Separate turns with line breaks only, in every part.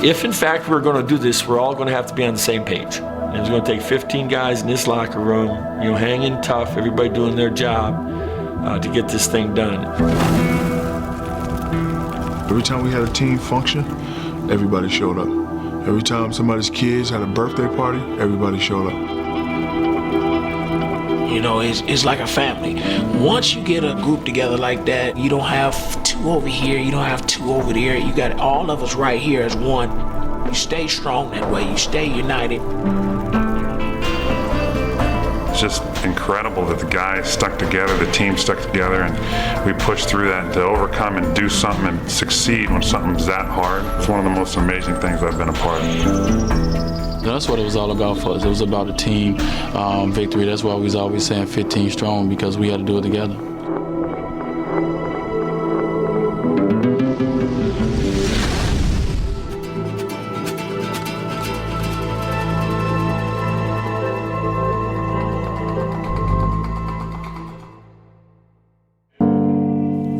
If in fact we're going to do this, we're all going to have to be on the same page. And it's going to take 15 guys in this locker room, hanging tough, everybody doing their job to get this thing done.
Every time we had a team function, everybody showed up. Every time somebody's kids had a birthday party, everybody showed up.
It's like a family. Once you get a group together like that, you don't have two over here, you don't have two over there. You got all of us right here as one. You stay strong that way. You stay united.
It's just incredible that the guys stuck together, the team stuck together, and we pushed through that. And to overcome and do something and succeed when something's that hard, it's one of the most amazing things I've been a part of.
That's what it was all about for us. It was about a team victory. That's why we was always saying 15 strong, because we had to do it together.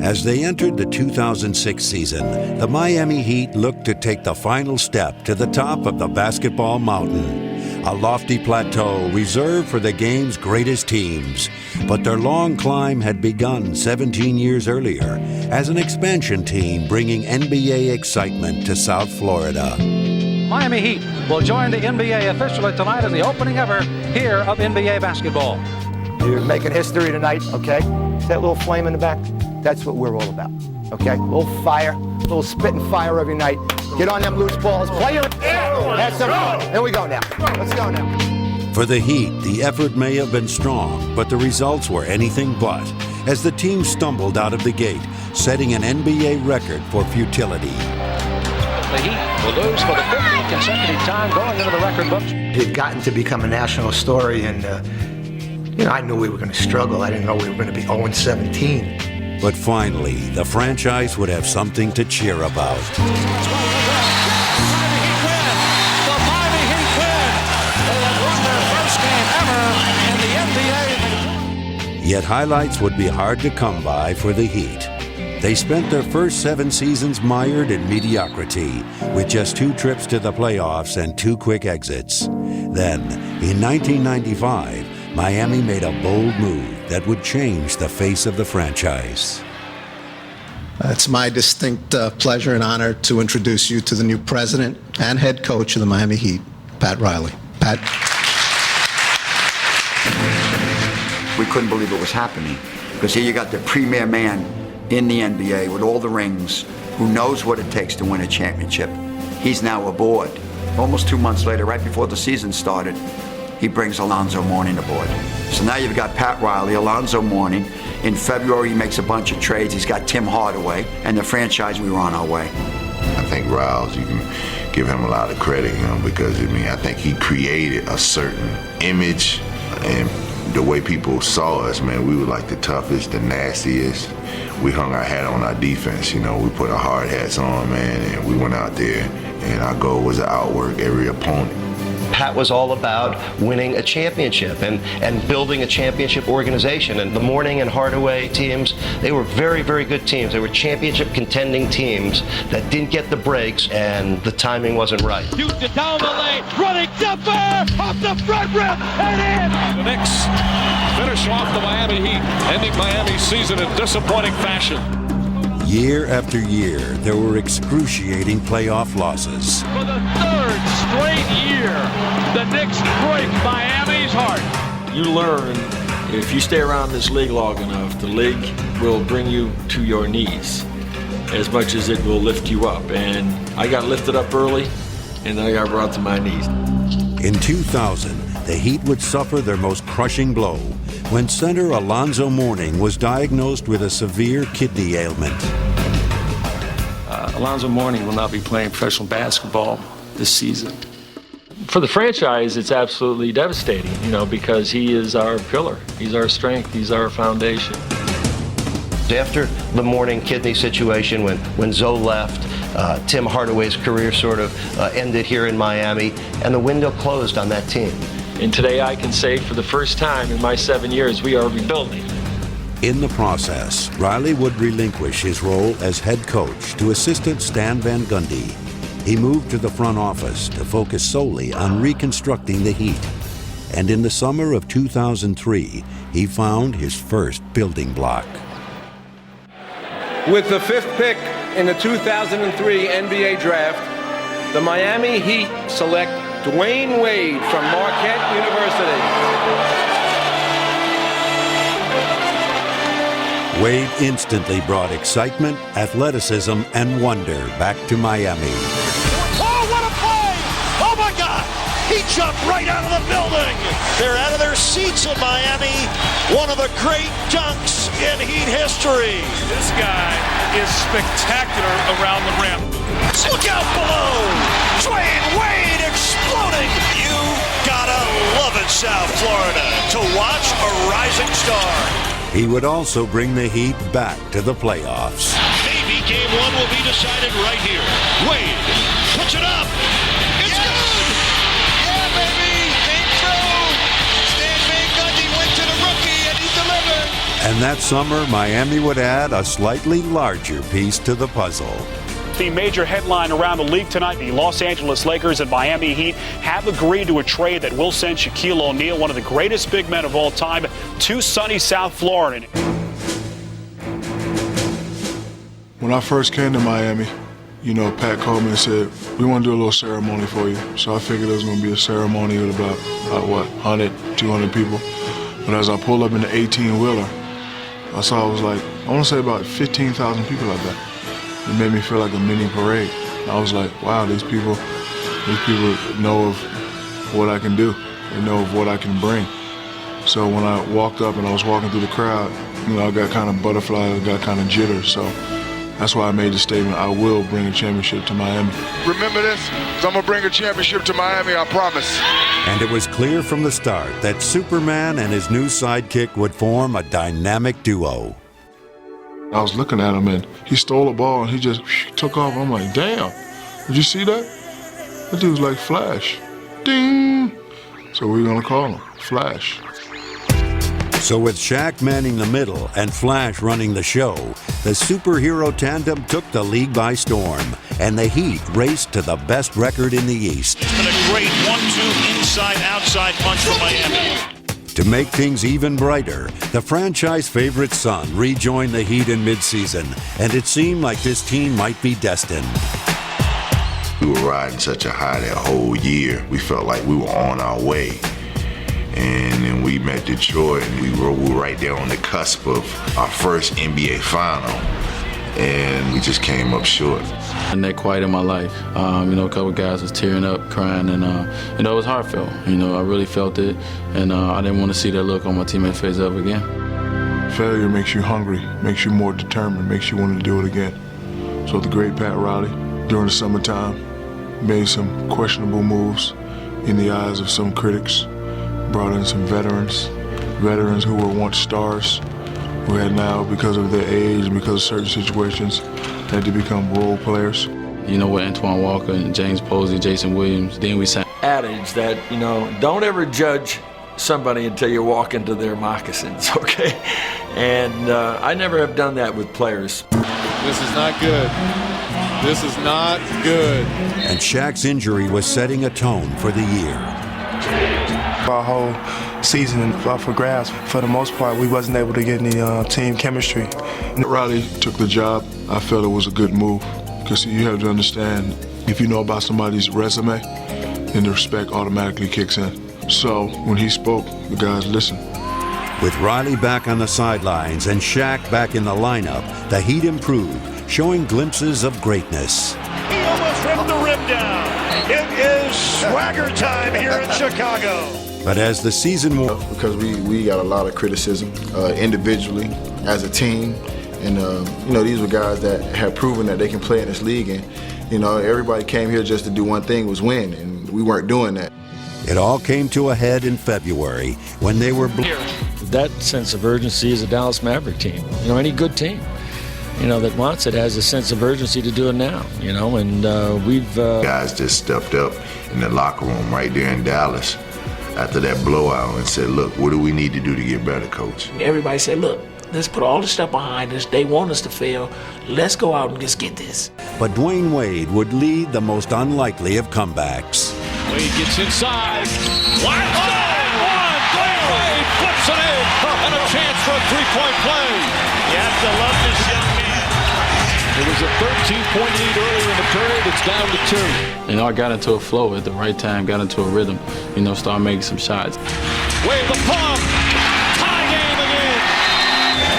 As they entered the 2006 season, the Miami Heat looked to take the final step to the top of the basketball mountain, a lofty plateau reserved for the game's greatest teams. But their long climb had begun 17 years earlier as an expansion team bringing NBA excitement to South Florida.
Miami Heat will join the NBA officially tonight as the opening ever here of NBA basketball.
You're making history tonight, okay? That little flame in the back? That's what we're all about, okay? A little fire, a little spitting fire every night. Get on them loose balls, play your That's some fun. Here we go now. Let's go now.
For the Heat, the effort may have been strong, but the results were anything but, as the team stumbled out of the gate, setting an NBA record for futility.
The Heat will lose for the 15th consecutive time, going into the record books.
It had gotten to become a national story, and I knew we were going to struggle. I didn't know we were going to be 0-17.
But finally, the franchise would have something to cheer about.
The Miami Heat win! The Miami Heat win! They have won their first game ever in the NBA.
Yet highlights would be hard to come by for the Heat. They spent their first 7 seasons mired in mediocrity, with just 2 trips to the playoffs and 2 quick exits. Then, in 1995, Miami made a bold move that would change the face of the franchise.
It's my distinct pleasure and honor to introduce you to the new president and head coach of the Miami Heat, Pat Riley. Pat.
We couldn't believe it was happening, because here you got the premier man in the NBA with all the rings, who knows what it takes to win a championship. He's now aboard. Almost 2 months later, right before the season started, he brings Alonzo Mourning aboard. So now you've got Pat Riley, Alonzo Mourning. In February, he makes a bunch of trades. He's got Tim Hardaway, and the franchise, we were on our way.
I think Riles, you can give him a lot of credit, because I think he created a certain image, and the way people saw us, man, we were like the toughest, the nastiest. We hung our hat on our defense, we put our hard hats on, man, and we went out there, and our goal was to outwork every opponent.
Pat was all about winning a championship and building a championship organization. And the Mourning and Hardaway teams, they were very, very good teams. They were championship contending teams that didn't get the breaks, and the timing wasn't right.
Houston down the lane, running jumper, off the front rim, and in! The Knicks finish off the Miami Heat, ending Miami's season in disappointing fashion.
Year after year, there were excruciating playoff losses.
For the 3rd straight year, the Knicks break Miami's heart.
You learn, if you stay around this league long enough, the league will bring you to your knees as much as it will lift you up. And I got lifted up early, and then I got brought to my knees.
In 2000, the Heat would suffer their most crushing blow when center Alonzo Mourning was diagnosed with a severe kidney ailment.
Alonzo Mourning will not be playing professional basketball this season. For the franchise, it's absolutely devastating, because he is our pillar. He's our strength. He's our foundation.
After the Mourning kidney situation, when Zoe left, Tim Hardaway's career sort of ended here in Miami, and the window closed on that team.
And today I can say for the first time in my 7 years, we are rebuilding.
In the process, Riley would relinquish his role as head coach to assistant Stan Van Gundy. he moved to the front office to focus solely on reconstructing the Heat. And in the summer of 2003, he found his first building block.
With the 5th pick in the 2003 NBA Draft, the Miami Heat select Dwyane Wade from Marquette University.
Wade instantly brought excitement, athleticism, and wonder back to Miami.
Oh, what a play! Oh, my God! He jumped right out of the building. They're out of their seats in Miami. One of the great dunks in Heat history. This guy is spectacular around the rim. Look out below! Dwyane Wade exploding! You gotta love it, South Florida, to watch a rising star.
He would also bring the Heat back to the playoffs.
Maybe game 1 will be decided right here. Wade puts it up. It's good! Yeah, baby! Came through! Stan Van Gundy went to the rookie and he delivered!
And that summer, Miami would add a slightly larger piece to the puzzle.
The major headline around the league tonight, the Los Angeles Lakers and Miami Heat have agreed to a trade that will send Shaquille O'Neal, one of the greatest big men of all time, to sunny South Florida.
When I first came to Miami, Pat called me and said, we want to do a little ceremony for you. So I figured it was going to be a ceremony with about 100, 200 people. But as I pulled up in the 18-wheeler, I saw it was like, I want to say about 15,000 people out there. It made me feel like a mini parade. I was like, wow, these people know of what I can do. They know of what I can bring. So when I walked up and I was walking through the crowd, I got kind of butterflies, I got kind of jitters. So that's why I made the statement, I will bring a championship to Miami. Remember this? Because I'm going to bring a championship to Miami, I promise.
And it was clear from the start that Superman and his new sidekick would form a dynamic duo.
I was looking at him and he stole a ball and he just took off. I'm like, damn, did you see that? That dude was like Flash. Ding! So we're gonna call him Flash.
So with Shaq manning the middle and Flash running the show, the superhero tandem took the league by storm, and the Heat raced to the best record in the East.
It's been a great 1-2 inside-outside punch from Miami.
To make things even brighter, the franchise favorite son rejoined the Heat in midseason, and it seemed like this team might be destined.
We were riding such a high that whole year. We felt like we were on our way. And then we met Detroit, and we were right there on the cusp of our first NBA final. And we just came up short.
And that quiet in my life. A couple guys was tearing up, crying, and it was heartfelt. I really felt it, and I didn't want to see that look on my teammate's face ever again.
Failure makes you hungry, makes you more determined, makes you want to do it again. So the great Pat Riley, during the summertime, made some questionable moves in the eyes of some critics, brought in some veterans who were once stars, who had now, because of their age and because of certain situations, had to become role players.
With Antoine Walker and James Posey, Jason Williams, then we sang.
Adage that, don't ever judge somebody until you walk into their moccasins, okay? And I never have done that with players.
This is not good. This is not good.
And Shaq's injury was setting a tone for the year.
Our whole season up for grabs. For the most part, we wasn't able to get any team chemistry.
Riley took the job. I felt it was a good move. Because you have to understand, if you know about somebody's resume, then the respect automatically kicks in. So when he spoke, the guys listened.
With Riley back on the sidelines and Shaq back in the lineup, the Heat improved, showing glimpses of greatness.
He almost ripped the rim down. It is swagger time here in Chicago.
But as the season wore,
because we got a lot of criticism individually, as a team, and these were guys that have proven that they can play in this league, and everybody came here just to do one thing, was win, and we weren't doing that.
It all came to a head in February when they were
That sense of urgency is a Dallas Maverick team. Any good team, that wants it has a sense of urgency to do it now, and we've...
Guys just stepped up in the locker room right there in Dallas after that blowout and said, look, what do we need to do to get better, coach?
Everybody said, look, Let's put all the stuff behind us. They want us to fail. Let's go out and just get this.
But Dwyane Wade would lead the most unlikely of comebacks.
Wade gets inside. One, Dwyane Wade flips it in, and a chance for a three-point play. You have to love this young man. It was a 13-point lead earlier in the period. It's down to 2.
You know, I got into a flow at the right time, got into a rhythm, started making some shots.
Wade the pump. Tie game again.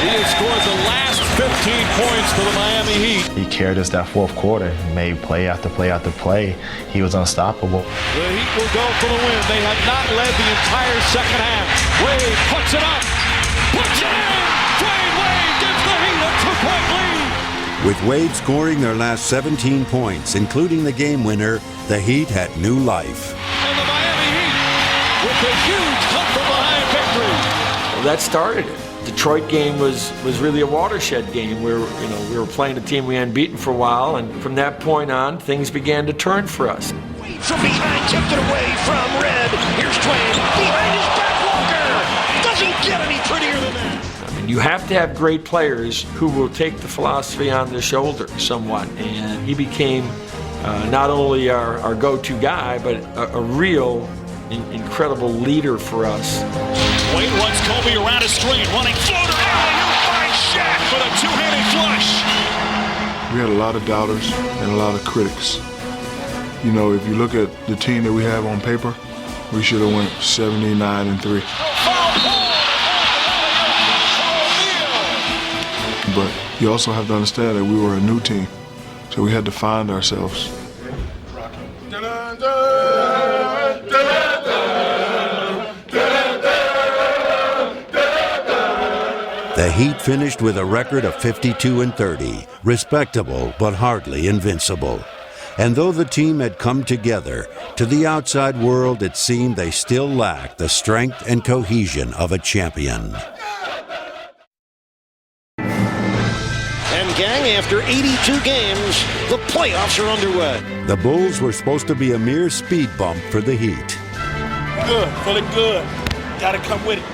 He has scored the last 15 points for the Miami Heat.
He carried us that fourth quarter, made play after play after play. He was unstoppable.
The Heat will go for the win. They have not led the entire second half. Wade puts it up. Puts it in. Dwyane Wade gives the Heat a 2-point lead.
With Wade scoring their last 17 points, including the game winner, the Heat had new life.
And the Miami Heat with a huge come-from-behind victory.
Well, that started it. Detroit game was really a watershed game where we were playing a team we hadn't beaten for a while, and from that point on, things began to turn for us.
Wade from behind, tipped it away from Red. Here's Dwyane behind his back. Walker doesn't get any prettier than that.
I mean, you have to have great players who will take the philosophy on their shoulder somewhat, and he became not only our go-to guy, but a real incredible leader for us.
Wade wants Kobe around his screen, running floater. Alley-oop by Shaq for the two-handed flush.
We had a lot of doubters and a lot of critics. If you look at the team that we have on paper, we should have went 79-3. But you also have to understand that we were a new team, so we had to find ourselves.
The Heat finished with a record of 52-30, respectable but hardly invincible. And though the team had come together, to the outside world it seemed they still lacked the strength and cohesion of a champion.
And gang, after 82 games, the playoffs are underway.
The Bulls were supposed to be a mere speed bump for the Heat.
Good, feeling good. Gotta come with it.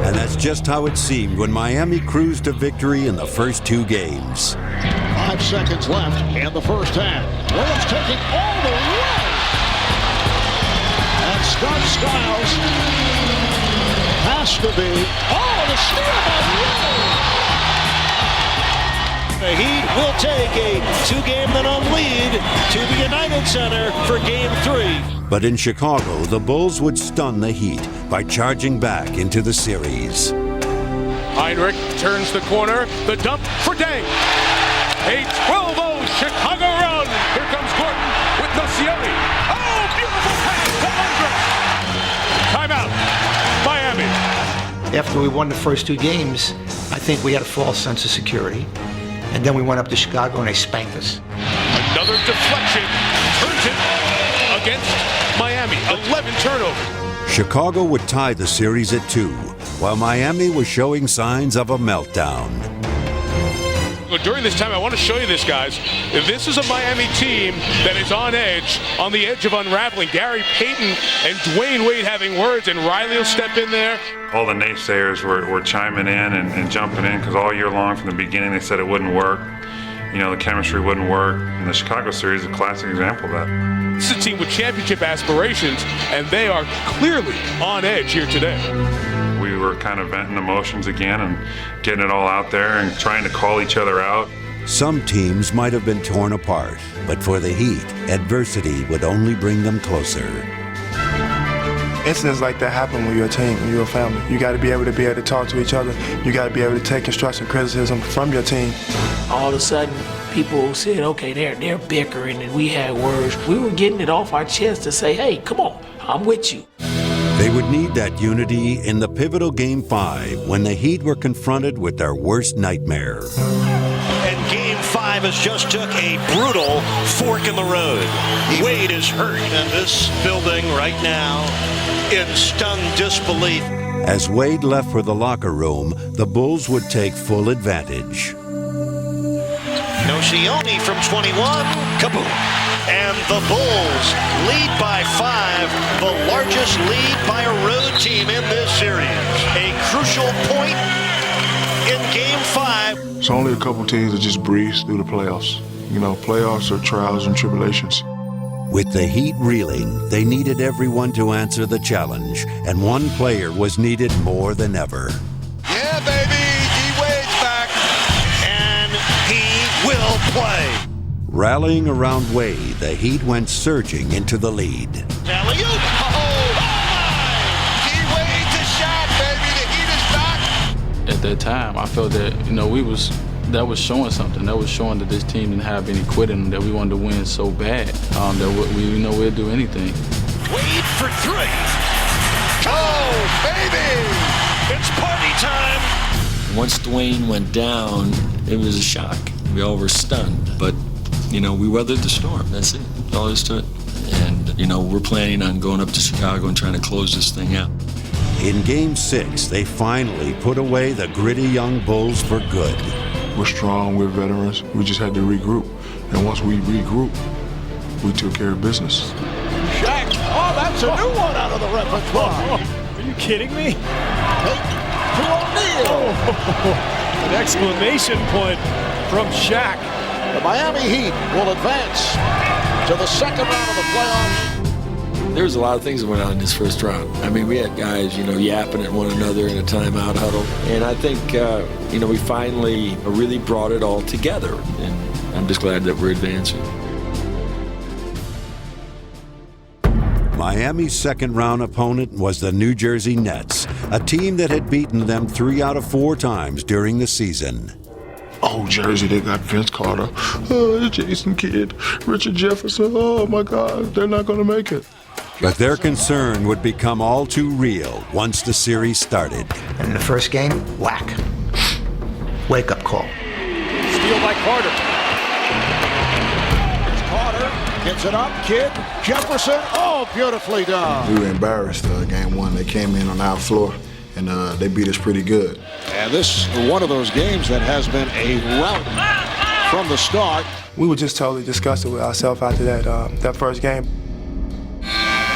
And that's just how it seemed when Miami cruised to victory in the first 2 games.
5 seconds left in the first half. Williams taking all the way. And Scott Skiles has to be. Oh, the steal by Wade. The Heat will take a 2-game-to-none lead to the United Center for Game 3.
But in Chicago, the Bulls would stun the Heat by charging back into the series.
Heinrich turns the corner. The dump for Day. A 12-0 Chicago run. Here comes Gordon with Nocioni. Oh, beautiful pass to Andre. Timeout. Miami.
After we won the first 2 games, I think we had a false sense of security. And then we went up to Chicago and they spanked us.
Another deflection. Turns it against Miami. 11 turnovers.
Chicago would tie the series at 2, while Miami was showing signs of a meltdown.
During this time, I want to show you this, guys. This is a Miami team that is on the edge of unraveling. Gary Payton and Dwyane Wade having words, and Riley will step in there.
All the naysayers were chiming in and jumping in because all year long from the beginning they said it wouldn't work. The chemistry wouldn't work. And the Chicago series is a classic example of that.
This is a team with championship aspirations, and they are clearly on edge here today.
We were kind of venting emotions again and getting it all out there and trying to call each other out.
Some teams might have been torn apart, but for the Heat, adversity would only bring them closer.
Incidents like that happen when you're a team, when you're a family. You got to be able to talk to each other. You got to be able to take constructive criticism from your team.
All of a sudden, people said, okay, they're bickering, and we had words. We were getting it off our chest to say, hey, come on, I'm with you.
They would need that unity in the pivotal Game 5 when the Heat were confronted with their worst nightmare.
And Game 5 has just took a brutal fork in the road. Wade is hurt in this building right now in stunned disbelief.
As Wade left for the locker room, the Bulls would take full advantage.
Nocioni from 21, kaboom. And the Bulls lead by 5, the largest lead by a road team in this series. A crucial point in Game 5.
It's only a couple teams that just breeze through the playoffs. You know, playoffs are trials and tribulations.
With the Heat reeling, they needed everyone to answer the challenge, and one player was needed more than ever.
Yeah, baby, D-Wade's back, and he will play.
Rallying around Wade, the Heat went surging into the lead.
Alley-oop! Oh, my! D-Wade to shot, baby. The Heat is back.
At that time, I felt that, that was showing something. That was showing that this team didn't have any quitting, that we wanted to win so bad, that we'd do anything.
Wade for three. Oh, baby! It's party time.
Once Dwyane went down, it was a shock. We all were stunned, but we weathered the storm. That's it. That's all there is to it. And, we're planning on going up to Chicago and trying to close this thing out.
In Game 6, they finally put away the gritty young Bulls for good.
We're strong, we're veterans. We just had to regroup. And once we regroup, we took care of business.
Shaq. Oh, that's a new one out of the repertoire.
Are you kidding me?
To O'Neal.
An exclamation point from Shaq.
The Miami Heat will advance to the second round of the playoffs.
There was a lot of things that went on in this first round. I mean, we had guys, yapping at one another in a timeout huddle. And I think, we finally really brought it all together. And I'm just glad that we're advancing.
Miami's second-round opponent was the New Jersey Nets, a team that had beaten them 3 out of 4 times during the season.
Oh, Jersey, they got Vince Carter, Jason Kidd, Richard Jefferson. Oh, my God, they're not going to make it.
But their concern would become all too real once the series started.
And in the first game, whack. Wake-up call.
Steal by Carter. It's Carter. Gets it up. Kidd. Jefferson. Oh, beautifully done.
We were embarrassed Game 1. They came in on our floor, and they beat us pretty good.
And this is one of those games that has been a rout from the start.
We were just totally disgusted with ourselves after that first game.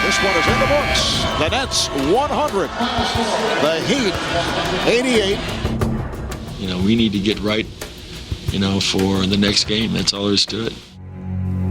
This one is in the books. The Nets 100. The Heat 88.
We need to get right, for the next game. That's all there is to it.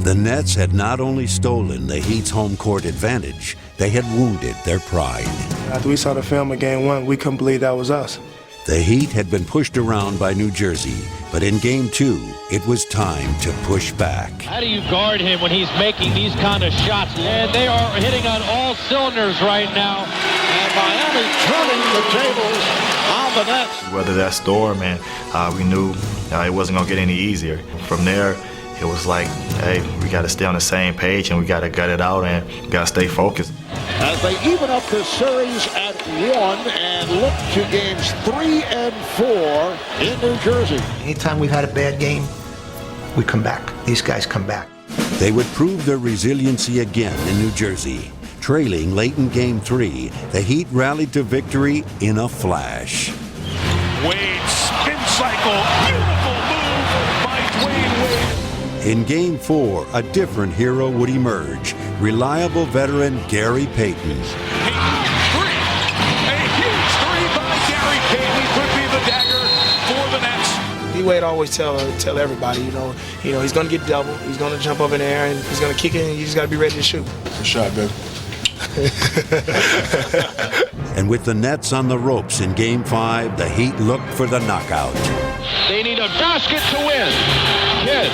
The Nets had not only stolen the Heat's home court advantage, they had wounded their pride.
After we saw the film of Game 1, we couldn't believe that was us.
The Heat had been pushed around by New Jersey, but in Game 2, it was time to push back.
How do you guard him when he's making these kind of shots? And they are hitting on all cylinders right now.
And Miami turning the tables on the Nets.
Whether that storm, man, we knew it wasn't going to get any easier. From there, it was like, hey, we got to stay on the same page and we got to gut it out and we got to stay focused.
As they even up this series at 1 and look to games 3 and 4 in New Jersey.
Anytime we've had a bad game, we come back. These guys come back.
They would prove their resiliency again in New Jersey. Trailing late in Game 3, the Heat rallied to victory in a flash.
Wade spin cycle, beautiful move by Dwyane Wade.
In Game 4, a different hero would emerge, reliable veteran Gary Payton.
A huge three by Gary Payton could be the dagger for the Nets.
D-Wade always tell everybody, he's going to get double, he's going to jump up in the air, and he's going to kick it, and you just got to be ready to shoot.
Good shot, baby.
And with the Nets on the ropes in Game 5, the Heat looked for the knockout.
They need a basket to win. Kidd,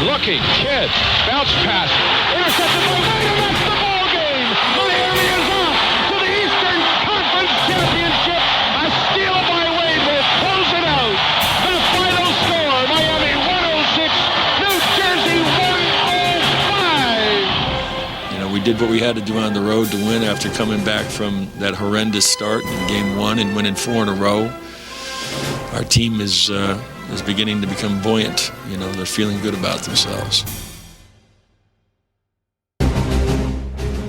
looking, Kidd, bounce pass, intercepted by Wade, and that's the ball game. Miami is off to the Eastern Conference Championship. A steal by Wade will close it out. The final score, Miami 106, New Jersey 105.
We did what we had to do on the road to win after coming back from that horrendous start in Game 1 and winning 4 in a row. Our team is beginning to become buoyant. They're feeling good about themselves.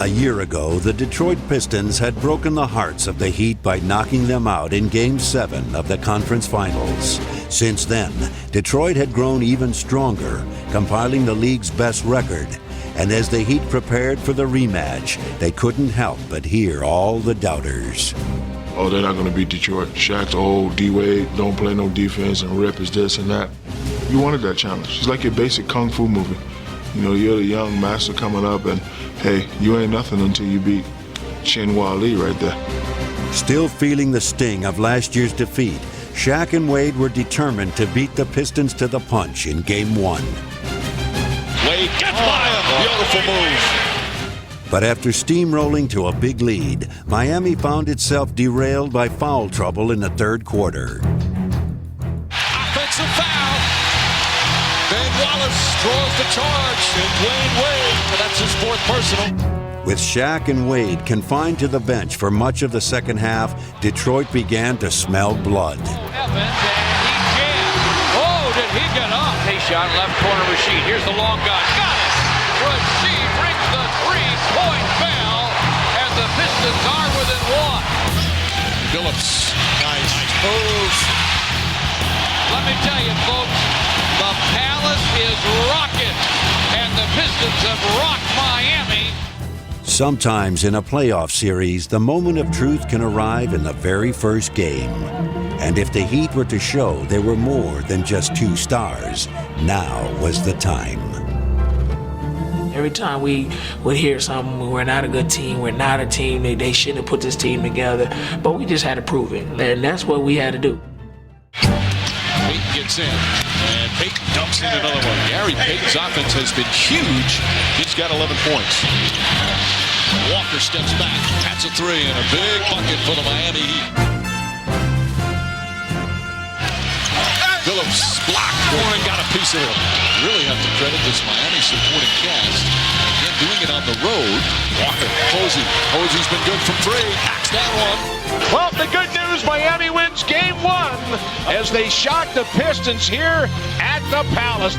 A year ago, the Detroit Pistons had broken the hearts of the Heat by knocking them out in Game 7 of the conference finals. Since then, Detroit had grown even stronger, compiling the league's best record. And as the Heat prepared for the rematch, they couldn't help but hear all the doubters.
oh, they're not going to beat Detroit. Shaq's old, D-Wade, don't play no defense, and Rip is this and that. You wanted that challenge. It's like your basic kung fu movie. You know, you're the young master coming up, and hey, you ain't nothing until you beat Chinhua Lee right there.
Still feeling the sting of last year's defeat, Shaq and Wade were determined to beat the Pistons to the punch in Game 1.
Wade gets by him. Beautiful move.
But after steamrolling to a big lead, Miami found itself derailed by foul trouble in the third quarter.
Offensive foul. Ben Wallace draws the charge, and Dwyane Wade, and that's his fourth personal.
With Shaq and Wade confined to the bench for much of the second half, Detroit began to smell blood.
Evans, and he jammed. Oh, did he get up? He shot left corner Rasheed. Here's the long gun. Got it. Rasheed rings the three-point bell, and the Pistons are within one.
Phillips, nice move.
Let me tell you, folks, the Palace is rocking, and the Pistons have rocked Miami.
Sometimes in a playoff series, the moment of truth can arrive in the very first game. And if the Heat were to show they were more than just two stars, now was the time.
Every time we would hear something, we're not a good team, we're not a team, they shouldn't have put this team together, but we just had to prove it, and that's what we had to do.
Payton gets in, and Payton dumps in another one. Gary Payton's offense has been huge. He's got 11 points. Walker steps back, that's a three, and a big bucket for the Miami Heat. Phillips blocked. Warren got a piece of it. Really have to credit this Miami supporting cast. Again, doing it on the road. Walker, Posey. Posey's been good from three. Knocks that one.
Well, the good news, Miami wins Game 1 as they shock the Pistons here at the Palace.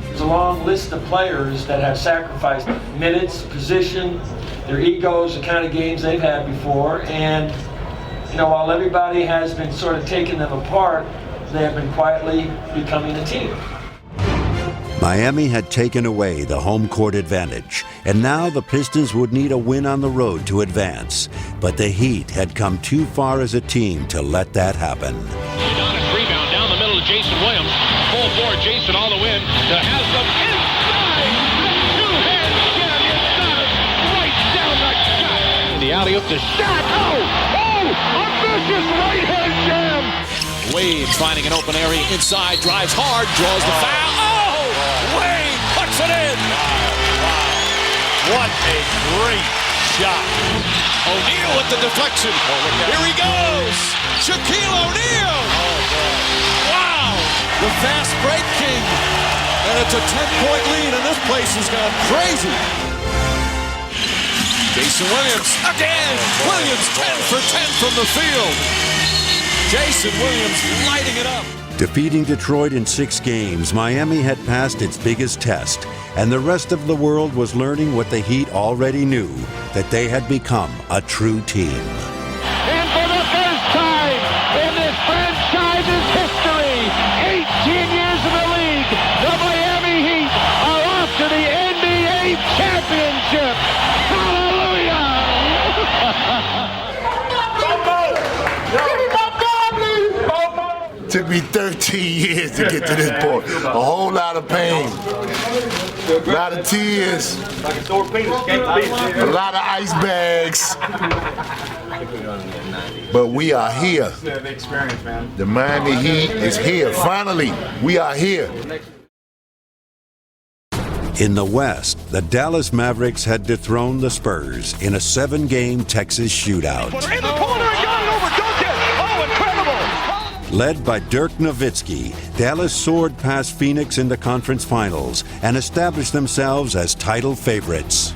There's a long list of players that have sacrificed minutes, position, their egos, the kind of games they've had before. And, you know, while everybody has been sort of taking them apart, they have been quietly becoming a team.
Miami had taken away the home court advantage, and now the Pistons would need a win on the road to advance. But the Heat had come too far as a team to let that happen.
Udonis rebound down the middle to Jason Williams. Full floor, Jason all the way to Haslam inside. Two-hand jam, it does. Right down the gut. The alley-oop to Shaq. Oh, a vicious right-hand jam. Wade finding an open area inside, drives hard, draws the foul. Oh, Wade puts it in.
What a great shot. O'Neal with the deflection. Here he goes. Shaquille O'Neal. Wow. The fast break king. And it's a 10-point lead, and this place has gone crazy. Jason Williams again. Williams 10 for 10 from the field. Jason Williams lighting it up.
Defeating Detroit in 6 games, Miami had passed its biggest test, and the rest of the world was learning what the Heat already knew, that they had become a true team.
And for the first time in this franchise's history, 18 years in the league, the Miami Heat are off to the NBA championship. Hallelujah!
Took me 13 years to get to this point. A whole lot of pain. A lot of tears. A lot of ice bags. But we are here. The Miami Heat is here. Finally, we are here.
In the West, the Dallas Mavericks had dethroned the Spurs in a 7-game Texas shootout.
In the corner and got it over Duncan. Oh, incredible.
Led by Dirk Nowitzki, Dallas soared past Phoenix in the conference finals and established themselves as title favorites.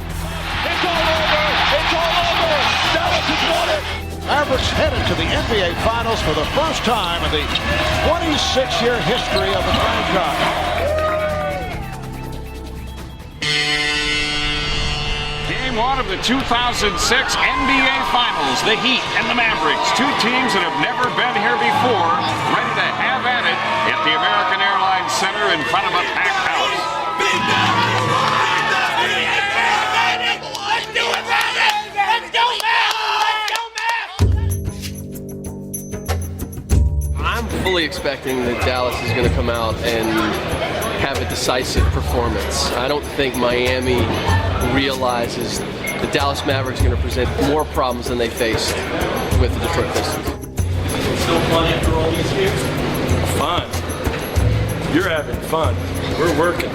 It's all over. It's all over. Dallas has won it. Mavericks headed to the NBA Finals for the first time in the 26-year history of the franchise.
Game 1 of the 2006 NBA Finals, the Heat and the Mavericks, two teams that have never been here before, ready to have at it at the American Airlines Center in front of a packed house.
expecting that Dallas is going to come out and have a decisive performance. I don't think Miami realizes the Dallas Mavericks are going to present more problems than they faced with the Detroit Pistons.
Still fun after all these years? Fun. You're having fun. We're working.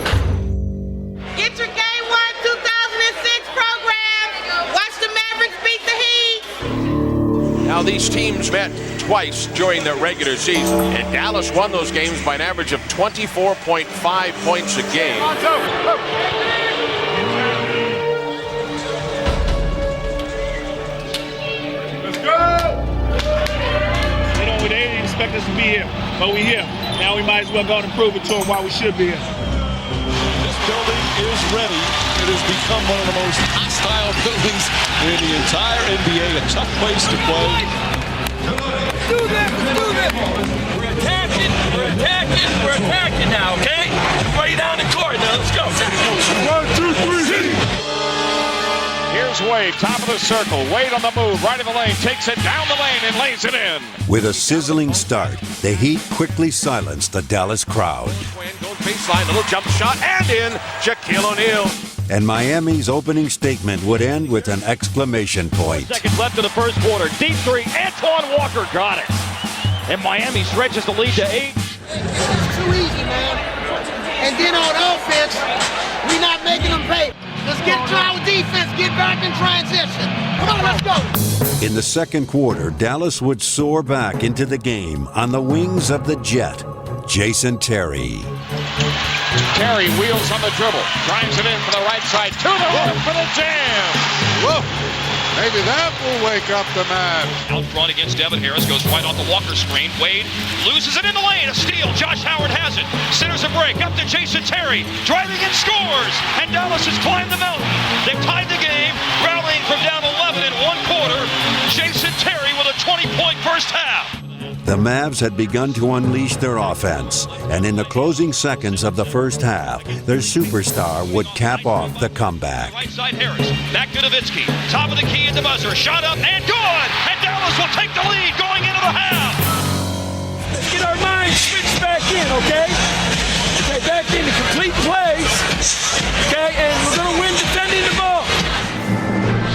Get your Game 1 2006 program. Watch the Mavericks beat the Heat.
Now these teams met twice during the regular season, and Dallas won those games by an average of 24.5 points a game.
Let's go! They didn't expect us to be here, but we're here. Now we might as well go out and prove it to them why we should be here.
This building is ready. It has become one of the most hostile buildings in the entire NBA. A tough place to play.
Do this! We're attacking now, okay? Everybody down the court now, let's go.
1, 2, 3, Here's Wade, top of the circle. Wade on the move, right in the lane, takes it down the lane and lays it in.
With a sizzling start, the Heat quickly silenced the Dallas crowd.
Goes baseline, little jump shot, and in, Shaquille O'Neal.
And Miami's opening statement would end with an exclamation point.
Seconds left in the first quarter. Deep three, Antoine Walker got it. And Miami stretches the lead to 8.
It's too easy, man. And then on offense, we're not making them pay. Let's get to our defense, get back in transition. Come on, let's go.
In the second quarter, Dallas would soar back into the game on the wings of the Jet, Jason Terry.
Terry wheels on the dribble, drives it in from the right side, to the rim for the jam.
Whoa. Maybe that will wake up the Mavs.
Out front against Devin Harris, goes right off the Walker screen. Wade loses it in the lane, a steal. Josh Howard has it. Centers a break, up to Jason Terry, driving and scores. And Dallas has climbed the mountain. They've tied the game, rallying from down 11 in one quarter. Jason Terry with a 20-point first half.
The Mavs had begun to unleash their offense, and in the closing seconds of the first half, their superstar would cap off the comeback.
Right side Harris, back to Nowitzki, top of the key at the buzzer, shot up and good! And Dallas will take the lead going into the half!
Let's get our minds switched back in, okay? Okay, back into complete plays, okay? And we're gonna win defending the ball.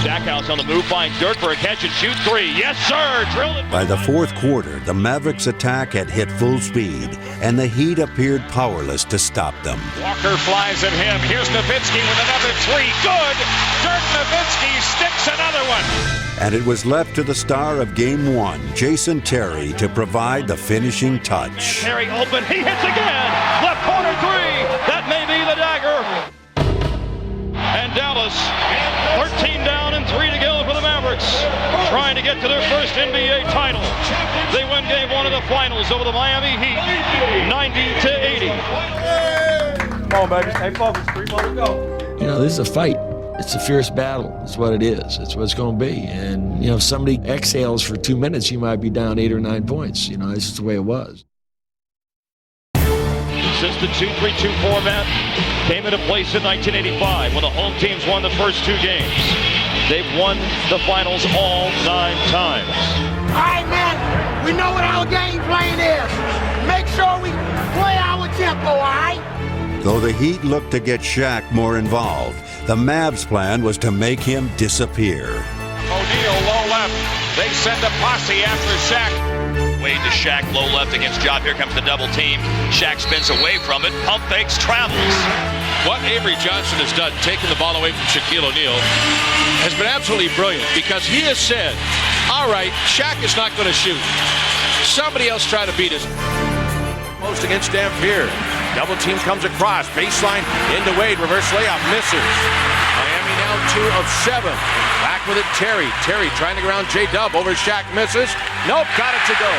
Stackhouse on the move, finds Dirk for a catch and shoot three. Yes, sir! Drilled it.
By the fourth quarter, the Mavericks' attack had hit full speed, and the Heat appeared powerless to stop them.
Walker flies at him. Here's Nowitzki with another three. Good! Dirk Nowitzki sticks another one.
And it was left to the star of Game 1, Jason Terry, to provide the finishing touch.
Terry open, he hits again! Left corner three! That may be the dagger! And Dallas, 13 down and 3 to go for the Mavericks, trying to get to their first NBA title. They win Game 1 of the finals over the Miami Heat, 90-80.
Come on, baby, stay focused. 3 more to go.
You know, this is a fight. It's a fierce battle. It's what it is. It's what it's going to be. And, you know, if somebody exhales for 2 minutes, you might be down 8 or 9 points. You know, that's just the way it was.
Since the 2-3-2 format came into place in 1985 when the home teams won the first 2 games. They've won the finals all 9 times.
All right, man, we know what our game plan is. Make sure we play our tempo, all right?
Though the Heat looked to get Shaq more involved, the Mavs' plan was to make him disappear.
O'Neal low left. They send a posse after Shaq.
Wade to Shaq, low left against Job. Here comes the double team. Shaq spins away from it. Pump fakes, travels.
What Avery Johnson has done, taking the ball away from Shaquille O'Neal, has been absolutely brilliant because he has said, all right, Shaq is not going to shoot. Somebody else try to beat us.
Post against Dampier. Double team comes across. Baseline into Wade. Reverse layup. Misses. Miami now 2 of 7. Back with it, Terry. Terry trying to ground J-Dub over Shaq. Misses. Nope, got it to go.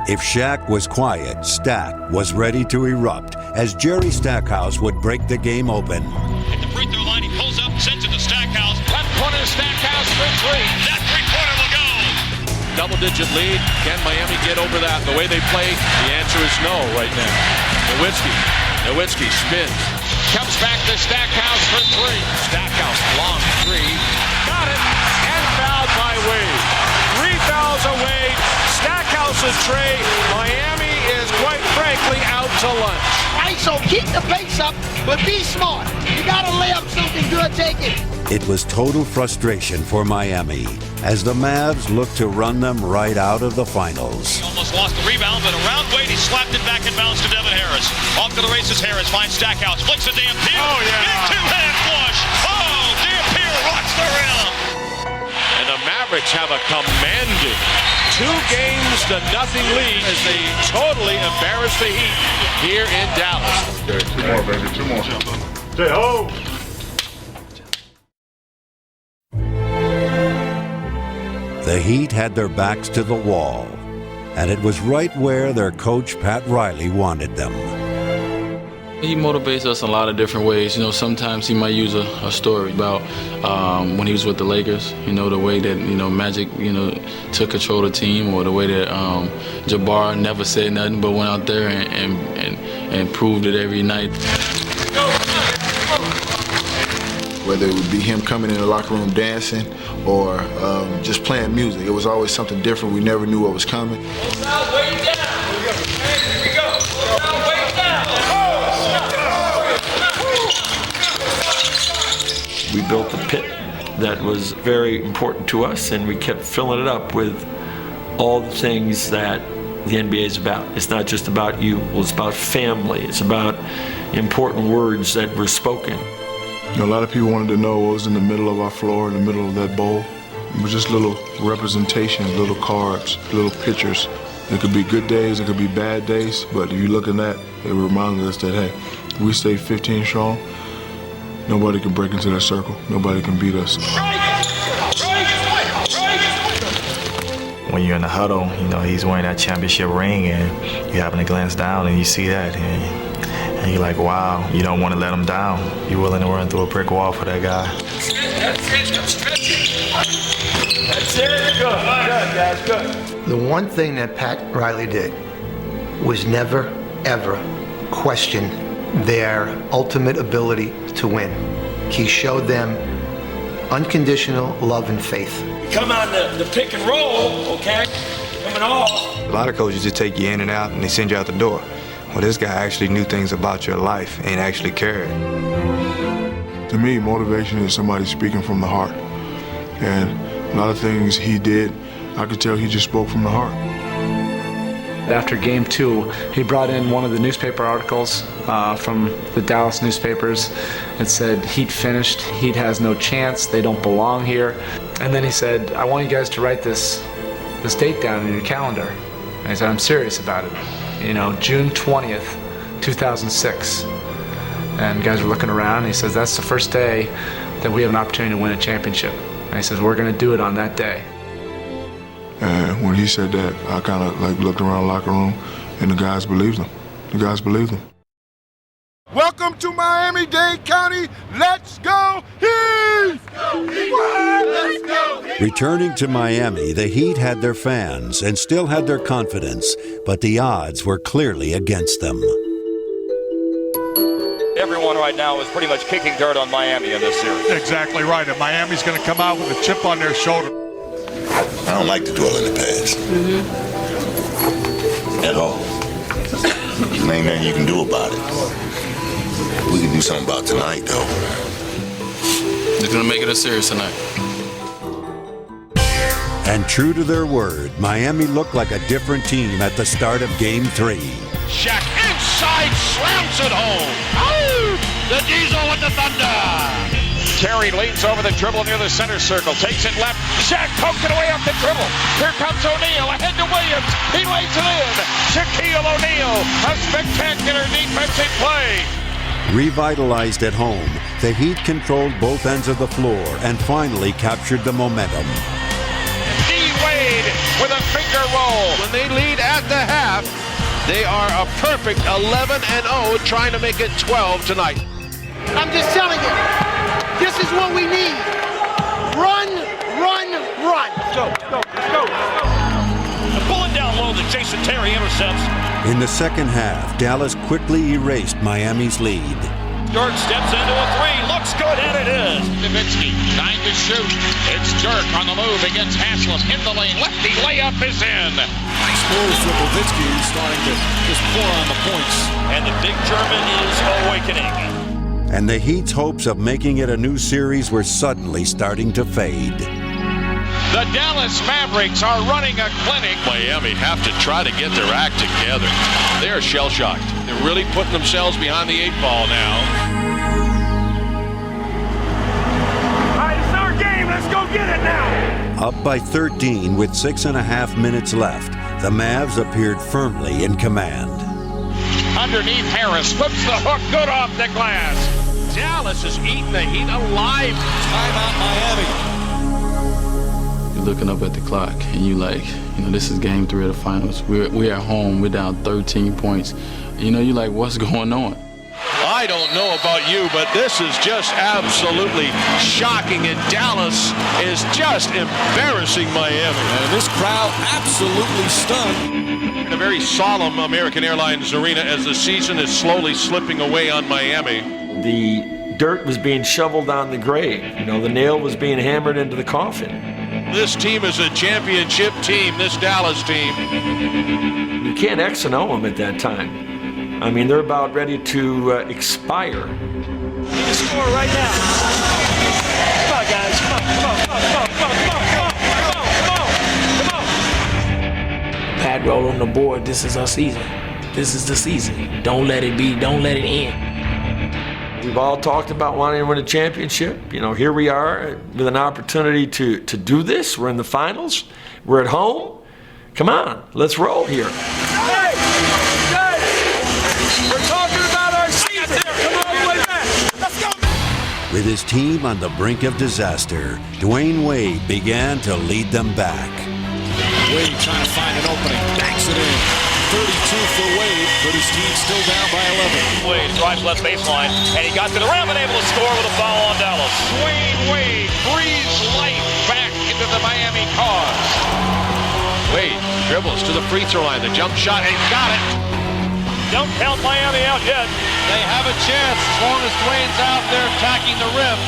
If Shaq was quiet, Stack was ready to erupt as Jerry Stackhouse would break the game open.
At the free throw line, he pulls up, sends it to Stackhouse.
Left corner to Stackhouse for 3.
That three-pointer will go.
Double-digit lead. Can Miami get over that? The way they play, the answer is no right now. Nowitzki spins.
Comes back to Stackhouse for 3. Stackhouse, long 3. Got it. And fouled by Wade. 3 fouls away. Stackhouse's tray
So keep the pace up, but be smart. You got to lay up something good, take it.
It was total frustration for Miami as the Mavs looked to run them right out of the finals.
Almost lost the rebound, but around Wade, he slapped it back and bounced to Devin Harris. Off to the races, Harris finds Stackhouse, flicks a Dampier. Oh, yeah. Big two-hand flush. Oh, Dampier rocks the rim.
And the Mavericks have a commanding 2-0 lead as they totally embarrass the Heat here in Dallas.
Okay, 2 more, baby, 2 more. Say ho!
The Heat had their backs to the wall, and it was right where their coach Pat Riley wanted them.
He motivates us in a lot of different ways. You know, sometimes he might use a story about when he was with the Lakers, you know, the way that, you know, Magic, you know, took control of the team, or the way that Jabbar never said nothing but went out there and proved it every night.
Whether it would be him coming in the locker room dancing or just playing music, it was always something different. We never knew what was coming.
We built a pit that was very important to us, and we kept filling it up with all the things that the NBA is about. It's not just about you. Well, it's about family. It's about important words that were spoken.
You know, a lot of people wanted to know what was in the middle of our floor, in the middle of that bowl. It was just little representations, little cards, little pictures. It could be good days, it could be bad days, but if you look at that, it reminded us that, hey, we stay 15 strong. Nobody can break into that circle. Nobody can beat us.
When you're in the huddle, you know, he's wearing that championship ring, and you happen to glance down and you see that, and you're like, wow, you don't want to let him down. You're willing to run through a brick wall for that guy.
That's it. Good, guys, good.
The one thing that Pat Riley did was never, ever question their ultimate ability to win. He showed them unconditional love and faith.
Come on the pick and roll, okay? Coming off.
A lot of coaches just take you in and out and they send you out the door. Well, this guy actually knew things about your life and actually cared.
To me, motivation is somebody speaking from the heart. And a lot of things he did, I could tell he just spoke from the heart.
After game 2, he brought in one of the newspaper articles from the Dallas newspapers. It said, Heat finished, Heat has no chance, they don't belong here. And then he said, I want you guys to write this date down in your calendar. And he said, I'm serious about it. You know, June 20th, 2006. And guys are looking around, and he says, that's the first day that we have an opportunity to win a championship. And he says, we're gonna do it on that day.
And when he said that, I kind of like looked around the locker room, and the guys believed him. The guys believed him.
Welcome to Miami-Dade County. Let's go Heat! Let's go Heat!
Returning to Miami, the Heat had their fans and still had their confidence, but the odds were clearly against them.
Everyone right now is pretty much kicking dirt on Miami in this series.
Exactly right, and Miami's going to come out with a chip on their shoulder.
I don't like to dwell in the past. At all. There ain't nothing you can do about it. We can do something about tonight, though.
They're going to make it a series tonight.
And true to their word, Miami looked like a different team at the start of Game 3.
Shaq inside slams it home. Oh, the Diesel with the thunder.
Terry leans over the dribble near the center circle, takes it left. Shaq poked it away off the dribble. Here comes O'Neal ahead to Williams. He lays it in. Shaquille O'Neal, a spectacular defensive play.
Revitalized at home, the Heat controlled both ends of the floor and finally captured the momentum.
Wade with a finger roll. When they lead at the half, they are a perfect 11-0, trying to make it 12 tonight.
I'm just telling you, this is what we need. Run, run, run.
Let's go. The pulling down low that Jason Terry intercepts.
In the second half, Dallas quickly erased Miami's lead.
Dirk steps into a three, looks good, and it is.
Nowitzki
9 to shoot. It's Dirk on the move against Haslam. In the lane. Lefty layup is in.
Nice move for Nowitzki, who's starting to just pour on the points.
And the big German is awakening.
And the Heat's hopes of making it a new series were suddenly starting to fade.
The Dallas Mavericks are running a clinic.
Miami have to try to get their act together. They're shell-shocked. They're really putting themselves behind the 8 ball now.
All right, it's our game. Let's go get it now.
Up by 13 with 6.5 minutes left, the Mavs appeared firmly in command.
Underneath, Harris flips the hook good off the glass. Dallas is eating the Heat alive.
Timeout Miami.
You're looking up at the clock and you like, this is game 3 of the finals. We're at home, we're down 13 points. You're like, what's going on?
I don't know about you, but this is just absolutely shocking, and Dallas is just embarrassing Miami.
And this crowd absolutely stunned.
In a very solemn American Airlines arena as the season is slowly slipping away on Miami.
The dirt was being shoveled on the grave. The nail was being hammered into the coffin.
This team is a championship team, this Dallas team.
You can't X and O them at that time. They're about ready to expire.
Need to score right now. Come on, guys. Come on.
Pat roll on the board. This is our season. This is the season. Don't let it be. Don't let it end.
We've all talked about wanting to win a championship. Here we are with an opportunity to do this. We're in the finals. We're at home. Come on, let's roll here.
Hey! We're talking about our season. Come all the way back. Let's go.
With his team on the brink of disaster, Dwyane Wade began to lead them back.
Wade trying to find an opening. Banks it in. 32 for Wade, but his team's still down by 11.
Wade drives left baseline, and he got to the rim and able to score with a foul on Dallas.
Dwyane Wade breathes life back into the Miami cause.
Wade dribbles to the free throw line. The jump shot, and he's got it.
Don't count Miami out yet.
They have a chance as long as Dwyane's out there attacking the rim.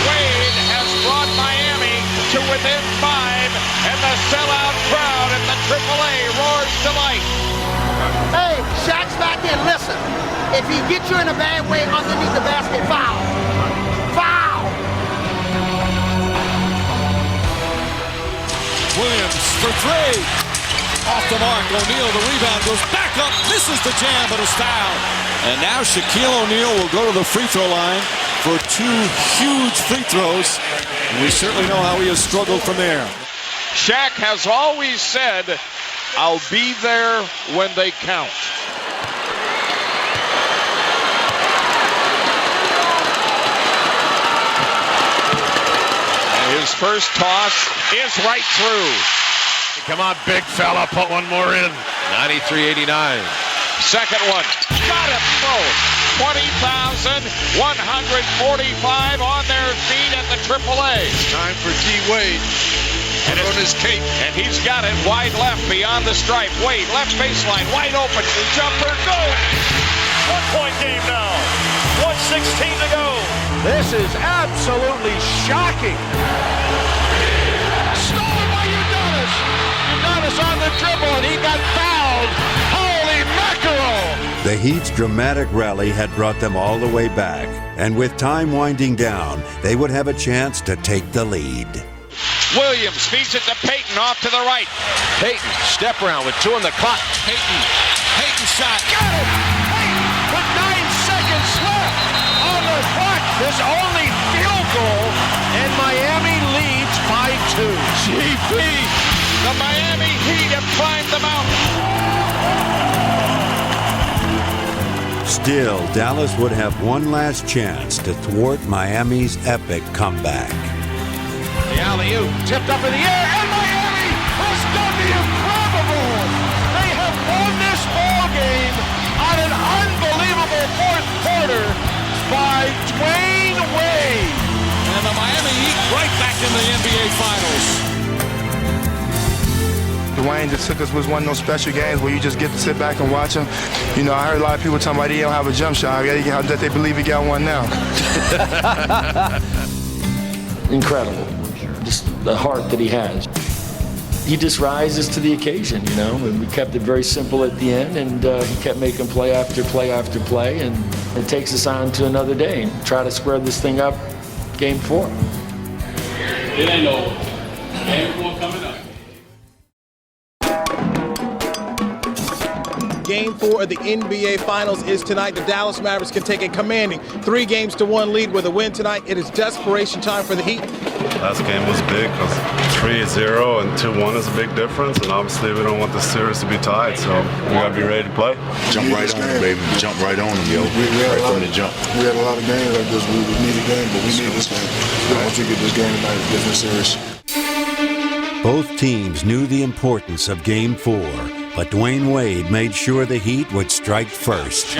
Wade has brought Miami to within 5, and the sellout crowd at the AAA roars delight.
Hey, Shaq's back in. Listen, if he gets you in a bad way underneath the basket, foul. Foul!
Williams for 3. Off the mark, O'Neal, the rebound goes back up, misses the jam, but is fouled. And now Shaquille O'Neal will go to the free throw line for 2 huge free throws. And we certainly know how he has struggled from there.
Shaq has always said, I'll be there when they count. And his first toss is right through.
Come on, big fella, put one more in. 93-89.
Second one, got it both. 20,145 on their feet at the AAA.
Time for D-Wade.
And on his cape. And he's got it wide left beyond the stripe. Wade, left baseline, wide open. The jumper, good.
1-point game now. 1:16 to go.
This is absolutely shocking. Stolen by Udonis. Udonis on the dribble, and he got fouled. Holy mackerel!
The Heat's dramatic rally had brought them all the way back, and with time winding down, they would have a chance to take the lead.
Williams feeds it to Payton off to the right.
Payton, step around with 2 on the clock.
Payton shot.
Got it! Payton with 9 seconds left on the clock. There's only field goal, and Miami leads by 2. GP! The Miami Heat have climbed the mountain.
Still, Dallas would have one last chance to thwart Miami's epic comeback.
The alley-oop tipped up in the air, and Miami has done the improbable. They have won this ball game on an unbelievable fourth quarter by Dwyane Wade.
And the Miami Heat right back in the NBA Finals.
Dwyane just took us, was one of those special games where you just get to sit back and watch him. You know, I heard a lot of people talking about he don't have a jump shot. That they believe he got one now.
Incredible. Just the heart that he has. He just rises to the occasion, you know, and we kept it very simple at the end, and he kept making play after play after play, and it takes us on to another day and try to square this thing up, Game 4.
It ain't over. Game 4 coming up.
Game 4 of the NBA Finals is tonight. The Dallas Mavericks can take a commanding 3-1 lead with a win tonight. It is desperation time for the Heat.
Last game was big because 3-0 and 2-1 is a big difference, and obviously we don't want the series to be tied, so we got to be ready to play.
Jump right on them, baby. Jump right on them, yo. Right from the jump.
We had a lot of games like this. We need a game, but we need this game. We want you to get this game tonight. It's a different series.
Both teams knew the importance of Game 4, but Dwyane Wade made sure the Heat would strike first.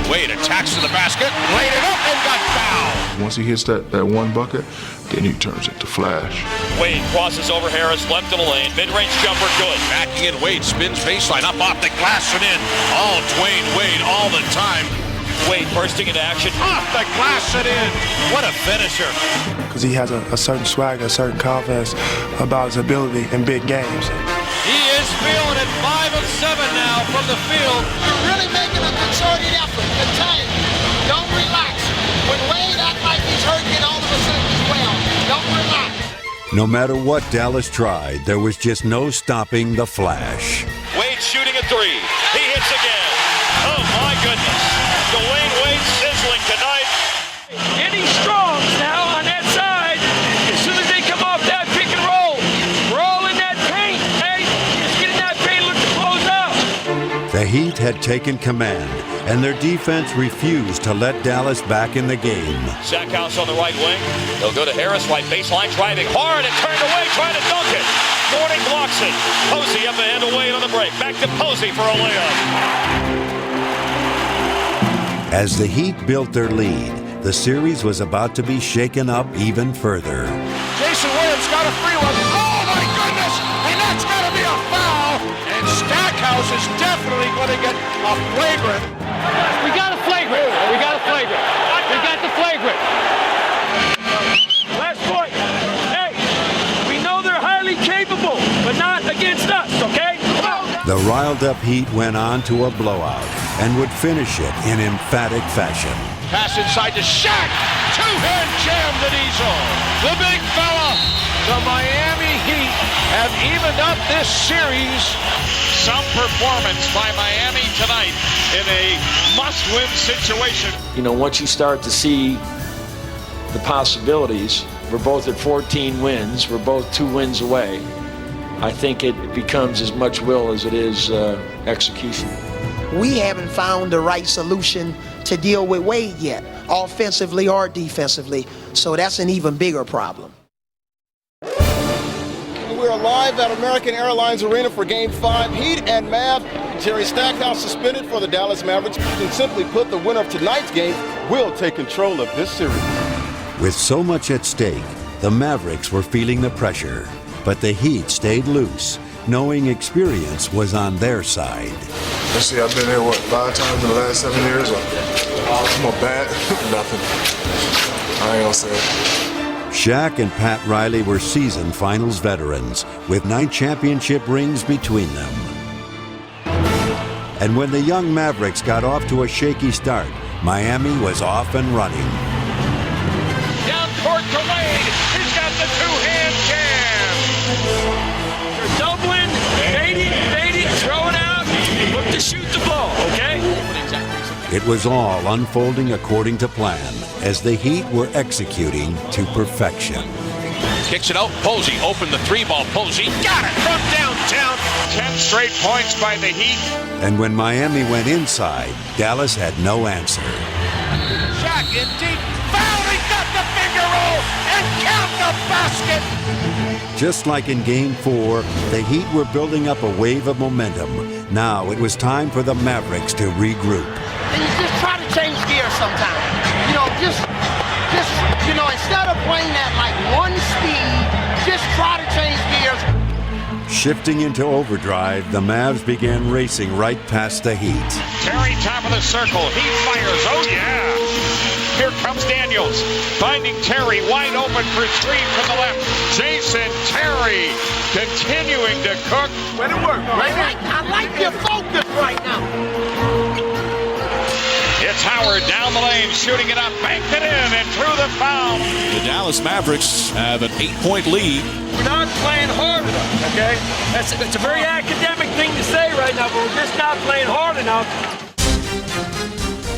Wade attacks to the basket, laid it up, and got fouled.
Once he hits that one bucket, then he turns into Flash.
Wade crosses over Harris, left of the lane, mid-range jumper, good. Backing in, Wade spins baseline, up off the glass and in. All Dwyane Wade all the time. Wade bursting into action, off the glass and in. What a finisher.
Because he has a certain swagger, a certain confidence about his ability in big games.
He is feeling it, 5 of 7 now from the field.
You're really making a concerted effort to time. Don't relax. When Wade acts like he's hurt, then all of a sudden he's well. Don't relax.
No matter what Dallas tried, there was just no stopping the Flash.
Wade shooting a 3. He hits again. Oh my goodness. Dwyane Wade sizzling tonight.
Getting strong now on that side. As soon as they come off that pick and roll, roll in that paint. Hey, just get in that paint, look to close out.
The Heat had taken command, and their defense refused to let Dallas back in the game.
Sackhouse on the right wing. They'll go to Harris, right baseline, driving hard and turned away, trying to dunk it. Morning blocks it. Posey up ahead to Wade on the break. Back to Posey for a layup.
As the Heat built their lead, the series was about to be shaken up even further.
Jason Williams got a free one. Oh my goodness! And that's got to be a foul. And Stackhouse is definitely going to get a flagrant.
We got a flagrant. We got a flagrant. We got the flagrant. Last point. Hey, we know they're highly capable, but not against us, okay?
The riled-up Heat went on to a blowout and would finish it in emphatic fashion.
Pass inside to Shaq. Two-hand jam to Diesel. The big fella. The Miami Heat have evened up this series. Some performance by Miami tonight in a must-win situation.
You know, once you start to see the possibilities, we're both at 14 wins. We're both 2 wins away. I think it becomes as much will as it is execution.
We haven't found the right solution to deal with Wade yet, offensively or defensively. So that's an even bigger problem.
We're live at American Airlines Arena for Game 5. Heat and Mav. Jerry Stackhouse suspended for the Dallas Mavericks. And simply put, the winner of tonight's game will take control of this series.
With so much at stake, the Mavericks were feeling the pressure, but the Heat stayed loose, knowing experience was on their side.
Let's see, I've been here, 5 times in the last 7 years? I'm a bad, nothing. I ain't gonna say it.
Shaq and Pat Riley were seasoned finals veterans with 9 championship rings between them. And when the young Mavericks got off to a shaky start, Miami was off and running.
Down court to Wade. He's got the two-hand jam.
They're doubling, baiting, throwing out. Look to shoot the ball, okay?
It was all unfolding according to plan as the Heat were executing to perfection.
Kicks it out. Posey opened the 3-ball. Posey got it from downtown. 10 straight points by the Heat.
And when Miami went inside, Dallas had no answer.
Shaq in deep. Foul. He got the finger roll and count the basket.
Just like in Game 4, the Heat were building up a wave of momentum. Now it was time for the Mavericks to regroup.
And you just try to change gears sometimes. You know, just instead of playing at like one speed, just try to change gears.
Shifting into overdrive, the Mavs began racing right past the Heat.
Terry, top of the circle. He fires. Oh, yeah. Here comes Daniels. Finding Terry wide open for three from the left. Jason Terry continuing to cook.
Way to work, right? I like your focus right now.
It's Howard down the lane, shooting it up, banked it in, and through the foul.
The Dallas Mavericks have an 8-point lead.
We're not playing hard enough, okay? It's a very academic thing to say right now, but we're just not playing hard enough.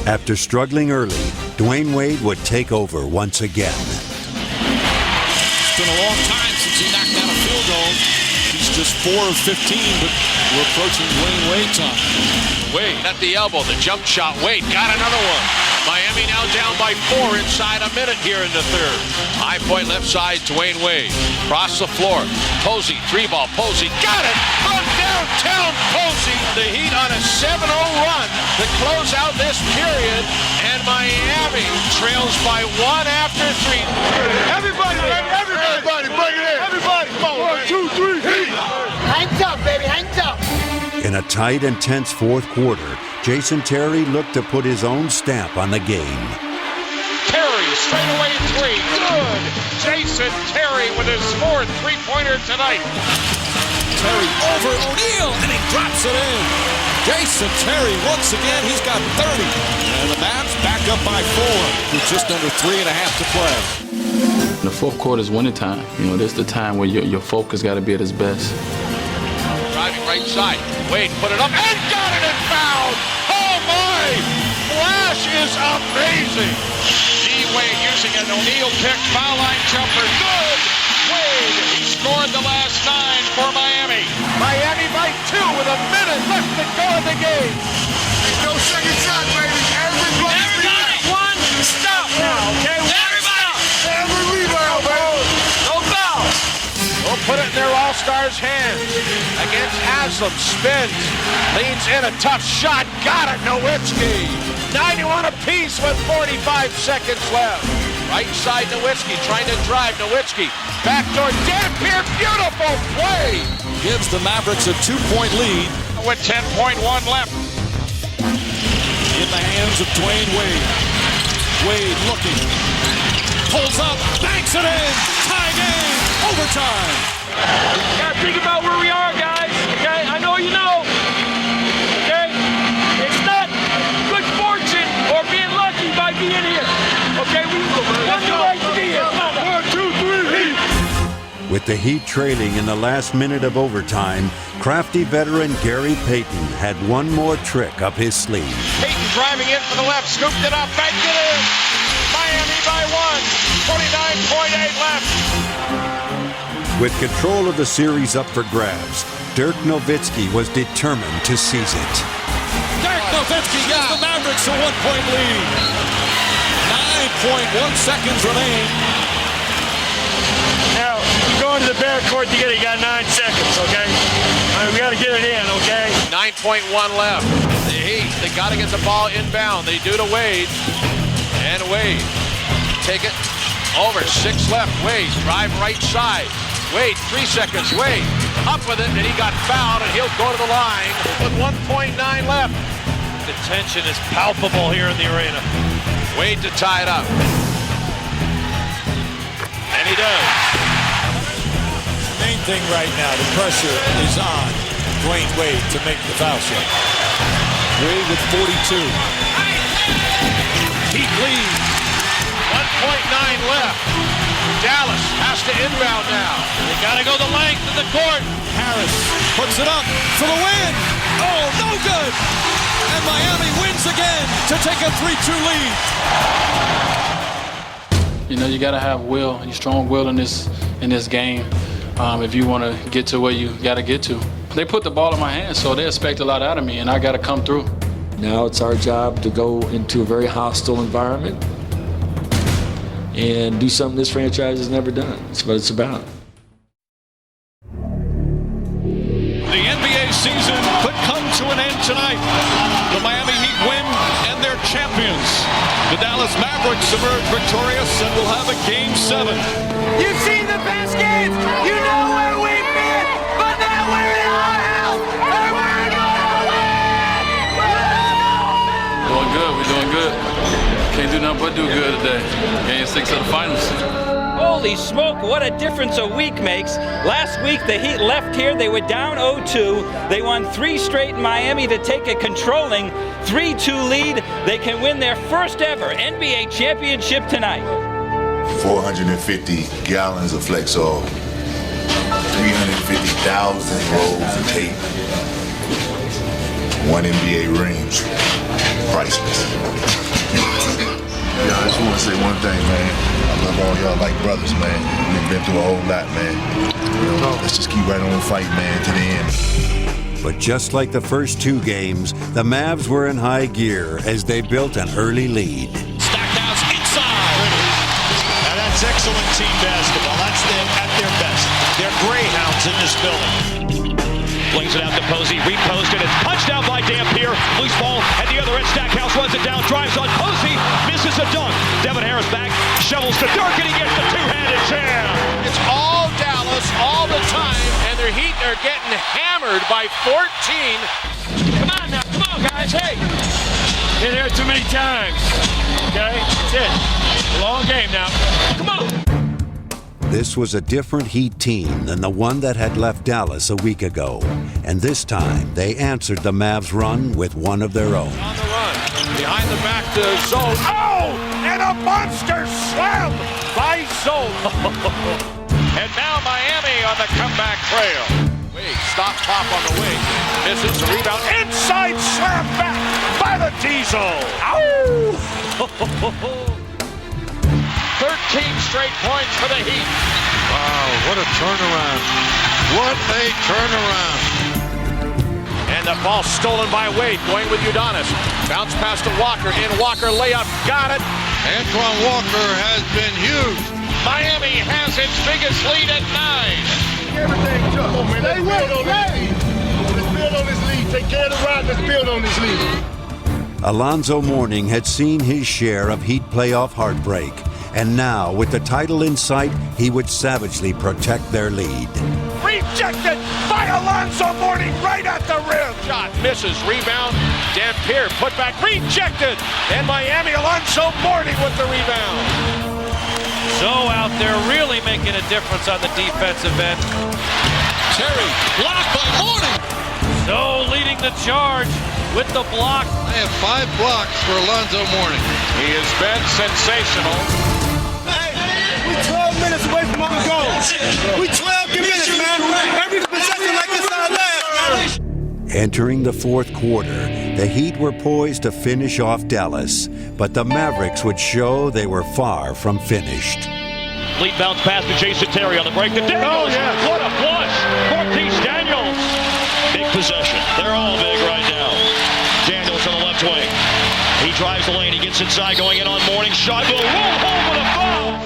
After struggling early, Dwyane Wade would take over once again.
It's been a long time since he knocked down a field goal. He's just 4 of 15, but we're approaching Dwyane Wade time.
Wade at the elbow, the jump shot. Wade got another one. Miami now down by 4 inside a minute here in the third. High point left side, Dwyane Wade. Across the floor. Posey, 3-ball. Posey got it from downtown Posey. The Heat on a 7-0 run to close out this period. And Miami trails by 1 after 3.
Everybody, bring it in. Everybody, come on. 1, 2, 3, Heat.
Hang tough, baby, hang tough.
In a tight and tense fourth quarter, Jason Terry looked to put his own stamp on the game.
Terry, straightaway three. Good. Jason Terry with his 4th three-pointer tonight.
Terry over O'Neal, and he drops it in. Jason Terry, once again, he's got 30. And the Mavs back up by 4 with just under 3.5 to play.
The fourth quarter is winning time. You know, this is the time where your focus got to be at its best.
Driving right side. Wade put it up and got it and fouled. Oh my! Flash is amazing.
Wade using an O'Neal pick, foul line jumper. Good. Wade, he scored the last 9 for Miami. Miami by 2 with a minute left to go in the game.
There's no second shot, baby. Everybody,
one, stop now, okay? Everybody,
every rebound, baby.
no foul.
We'll put it in their all-stars' hands. Against Haslam, spins, leans in a tough shot. Got it, Nowitzki. 91 apiece with 45 seconds left. Right side, Nowitzki trying to drive. Nowitzki, backdoor, Dampier, beautiful play.
Gives the Mavericks a 2-point lead.
With 10.1 left.
In the hands of Dwyane Wade. Wade looking. Pulls up, banks it in. Tie game, overtime.
Gotta think about where we are, guys. Okay, I know you know. Okay, it's not good fortune or being lucky by being here. Okay, we won the right to be here.
1, 2, 3, Heat.
With the Heat trailing in the last minute of overtime, crafty veteran Gary Payton had one more trick up his sleeve.
Payton driving in from the left, scooped it up, banked it in. Miami by 1, 29.8 left.
With control of the series up for grabs, Dirk Nowitzki was determined to seize it.
Dirk Nowitzki gives the Mavericks a 1-point lead. 9.1 seconds remain.
Now, going to the backcourt to get it, you got 9 seconds, okay? We got to get it in, okay?
9.1 left. The Heat, they got to get the ball inbound. They do to Wade. And Wade, take it over. 6 left. Wade, drive right side. Wade, 3 seconds. Wade, up with it, and he got fouled, and he'll go to the line with 1.9 left.
The tension is palpable here in the arena.
Wade to tie it up. And he does.
Main thing right now, the pressure is on Dwyane Wade to make the foul shot. Wade with 42.
Heat lead. 1.9 left. Dallas has to inbound now. They got to go the length of the court.
Harris puts it up for the win. Oh, no good. And Miami wins again to take a 3-2 lead.
You know, you got to have will, strong will in this game if you want to get to where you got to get to. They put the ball in my hands, so they expect a lot out of me, and I got to come through.
Now it's our job to go into a very hostile environment and do something this franchise has never done. That's what it's about.
The NBA season could come to an end tonight. The Miami Heat win, and they're champions. The Dallas Mavericks emerge victorious and will have a Game 7.
You've seen the best games. You know where we've been, but now
but do good today. Game 6 of the finals.
Holy smoke, what a difference a week makes. Last week, the Heat left here. They were down 0-2. They won 3 straight in Miami to take a controlling 3-2 lead. They can win their first ever NBA championship tonight.
450 gallons of Flexol, 350,000 rolls of tape, 1 NBA ring, priceless. Yeah, I just want to say one thing, man. I love all y'all like brothers, man. We've been through a whole lot, man. Let's just keep right on fighting, man, to the end.
But just like the first 2 games, the Mavs were in high gear as they built an early lead.
Stackhouse inside. Now that's excellent team basketball. That's them at their best. They're greyhounds in this building. Flings it out to Posey, reposted, it's punched out by Dampier. Loose ball at the other end. Stackhouse runs it down, drives on Posey, misses a dunk. Devin Harris back, shovels to Dirk, and he gets the two-handed jam.
It's all Dallas all the time, and their Heat are getting hammered by 14.
Come on now, come on guys, hey. Been here too many times, okay? That's it. Long game now. Come on.
This was a different Heat team than the one that had left Dallas a week ago. And this time, they answered the Mavs' run with one of their own.
On the run, behind the back to Zone. Oh, and a monster slam by Zone. And now Miami on the comeback trail. Wade, stop pop on the wing. Misses the rebound. Inside slam back by the Diesel. Ow! 13 straight points for the Heat.
Wow, what a turnaround. What a turnaround.
And the ball stolen by Wade, going with Udonis. Bounce pass to Walker, in Walker layup, got it.
Antoine Walker has been huge.
Miami has its biggest lead at 9.
Everything tough. Oh, man, let's build on this lead. Let's build on this lead. Take care of the ride. Let's build on this lead.
Alonzo Mourning had seen his share of Heat playoff heartbreak. And now, with the title in sight, he would savagely protect their lead.
Rejected by Alonzo Mourning right at the rim. Shot misses, rebound. Dampier put back, rejected. And Miami, Alonzo Mourning with the rebound.
So out there really making a difference on the defensive end.
Terry, blocked by Mourning.
So leading the charge with the block.
I have 5 blocks for Alonzo Mourning.
He has been sensational.
We 12 minutes away from our goal. We 12 minutes, man. Every possession like this our last, man.
Entering the fourth quarter, the Heat were poised to finish off Dallas, but the Mavericks would show they were far from finished.
Lead bounce pass to Jason Terry on the break to Daniels.
Oh, yeah.
What a flush. Marquise Daniels. Big possession. They're all big right now. Daniels on the left wing. He drives the lane. He gets inside, going in on Mourning. Shot will roll home with a foul.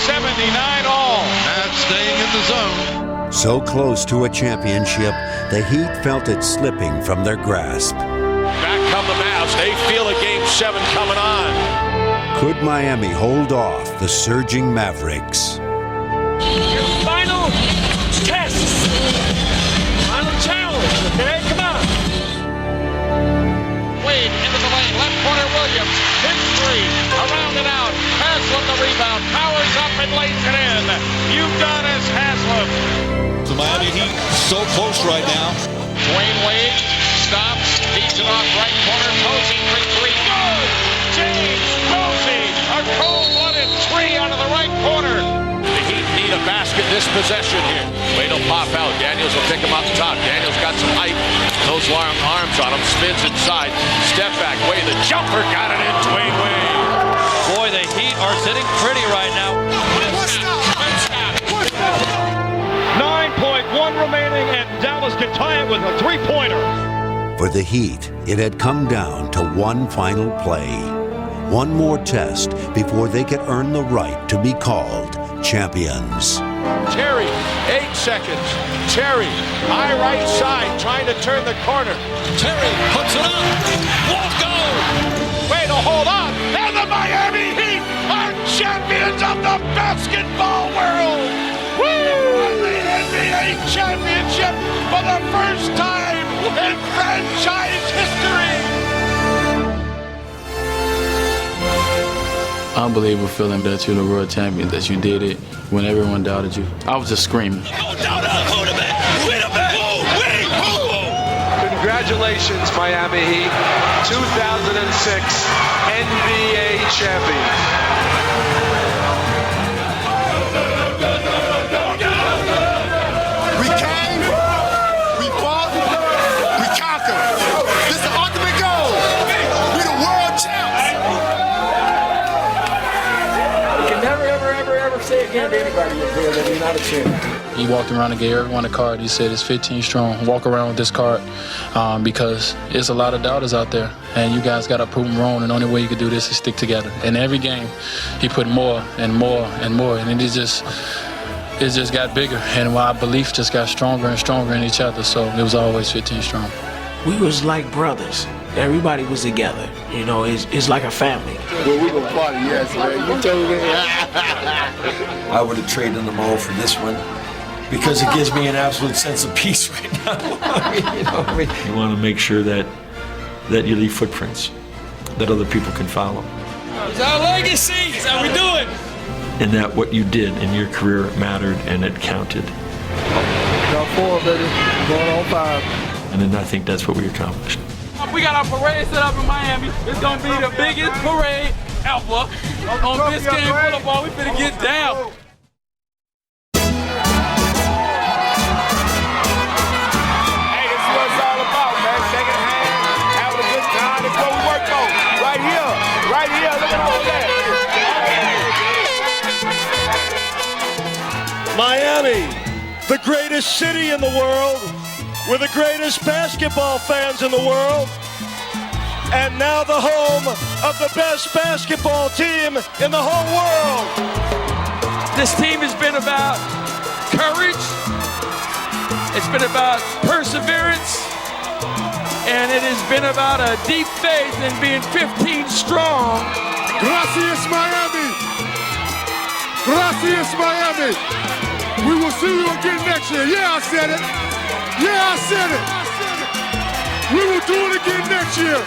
79 all.
Mavs staying in the zone.
So close to a championship, the Heat felt it slipping from their grasp.
Back come the Mavs. They feel a Game 7 coming on.
Could Miami hold off the surging Mavericks?
Final test. Final challenge, okay? Come on.
Wade into the lane. Left corner Williams. Hit 3. Around and out. Haslam the rebound. Powers up and lays it in. Udonis Haslam.
The Miami Heat so close right now.
Dwyane Wade stops. Beats it off right corner. Posey for 3. Good. James Posey. A cold-blooded 3 out of the right corner. The Heat need a basket this possession here. Wade will pop out. Daniels will pick him up top. Daniels got some height. Those long arms on him. Spins inside. Step back. Wade. The jumper got it in. Dwyane Wade.
Boy, the Heat are sitting pretty right now.
9.1 remaining, and Dallas can tie it with a 3-pointer.
For the Heat, it had come down to one final play. One more test before they could earn the right to be called champions.
Terry, 8 seconds. Terry, high right side, trying to turn the corner.
Terry puts it up. Won't go.
Wait, hold on. And the Miami Heat are champions of the basketball world. Woo! The NBA championship for the first time in franchise history.
Unbelievable feeling that you're the world champion, that you did it when everyone doubted you. I was just screaming.
Congratulations, Miami Heat, 2006 NBA champions.
We came, we fought, we conquered. This is the ultimate goal. We the world champs.
You can never, ever say again to anybody up here that you're not a champion.
He walked around and gave everyone a card. He said it's 15 strong. Walk around with this card because there's a lot of doubters out there, and you guys got to prove them wrong. And the only way you can do this is stick together. And every game, he put more and more and more, and it just got bigger. And our belief just got stronger and stronger in each other. So it was always 15 strong.
We was like brothers. Everybody was together. You know, it's like a family.
Well, we gonna party, yes, man. You told me.
I would have traded them all for this one, because it gives me an absolute sense of peace right now. You want to make sure that you leave footprints that other people can follow.
It's our legacy. It's how we do it.
And that what you did in your career mattered and it counted.
Got 4, baby. Going on 5.
And then I think that's what we accomplished.
We got our parade set up in Miami. It's gonna be the biggest parade ever on Biscayne Boulevard. We finna get down.
Miami, the greatest city in the world, with the greatest basketball fans in the world, and now the home of the best basketball team in the whole world.
This team has been about courage, it's been about perseverance, and it has been about a deep faith in being 15 strong.
Gracias, Miami. Gracias, Miami. We will see you again next year. Yeah, I said it. Yeah, I said it. We will do it again next year.